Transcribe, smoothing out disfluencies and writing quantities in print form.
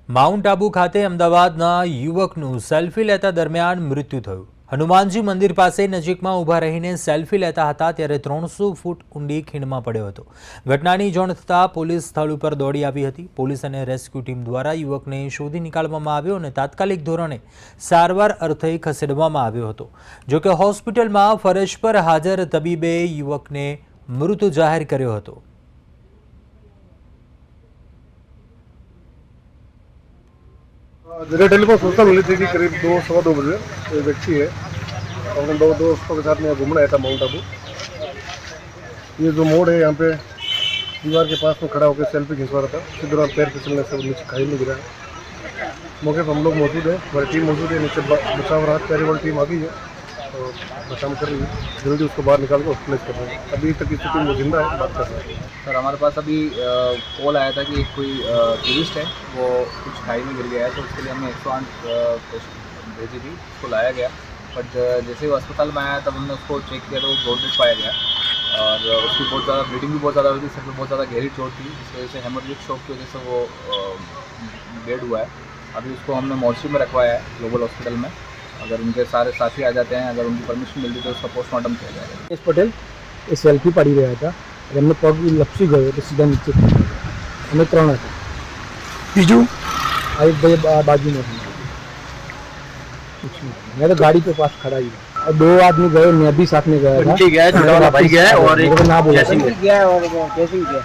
Mount Abu ખાતે અમદાવાદના યુવકનું selfie લેતા દરમિયાન મૃત્યુ થયું। હનુમાનજી મંદિર પાસે નજીકમાં ઊભા રહીને સેલ્ફી લેતા હતા ત્યારે 300 ફૂટ ઊંડી ખીણમાં પડ્યો હતો। ઘટનાની જાણ થતાં પોલીસ સ્થળ ઉપર દોડી આવી હતી। પોલીસ અને રેસ્ક્યુ ટીમ દ્વારા યુવકને શોધી નીકાળવામાં આવ્યો અને તાત્કાલિક ધોરણે સારવાર અર્થે ખસેડવામાં આવ્યો હતો। જોકે હોસ્પિટલમાં ફરજ પર હાજર તબીબે યુવકને મૃત જાહેર કર્યો હતો। जगह टेलीफोन सूचना मिली थी कि करीब 2-2:15 बजे एक व्यक्ति है अपने दो दोस्तों के साथ में घूमने आया था माउंट आबू। ये जो मोड़ है यहाँ पे दीवार के पास में खड़ा होकर सेल्फी खिंचवा रहा था। इसी दौरान पैर फिसलने से नीचे खाई में गिरा। मौके पर हम लोग मौजूद है, हमारी टीम मौजूद है। नीचे बचाव राहत चैरिटेबल टीम आ गई है तो बचाव कर रही है। जल्दी उसको बाहर निकाल कर हॉस्पिटलाइज कर रहे हैं। अभी तक स्थिति में जिंदा है, बात कर रहे हैं। सर हमारे पास अभी कॉल आया था कि कोई टूरिस्ट है वो कुछ खाई में गिर गया है, तो उसके लिए हमने 108 भेजी थी, उसको लाया गया। बट जैसे ही अस्पताल में आया तब हमने उसको चेक किया तो वो ब्लड डेड पाया गया और उसकी बहुत ज़्यादा ब्लीडिंग भी बहुत ज़्यादा हुई थी। सर में बहुत ज़्यादा गहरी चोट थी, इस वजह से हेमोरेजिक शॉक की वजह से वो डेड हुआ है। अभी उसको हमने मॉर्चरी में रखवाया है ग्लोबल हॉस्पिटल में। अगर उनके सारे साथी आ जाते हैं, अगर उनकी परमिशन मिलती तो उसका पोस्टमार्टम किया जाएगा। एस पटेल એ સેલ્ફી પાડી રહ્યા હતા અને એમને પગ લપસી ગયો એટલે સીધા નીચે પડી ગયા। અમે 3 હતા, બીજું આ એક ભાઈ બાજુમાં હતા। मैं तो गाड़ी के पास खड़ा ही और 2 आदमी गए, मैं भी साथ में गया था। ठीक है, छोटा वाला भाई गया है और एक ना बोला जैसिंग गया और कैसे गया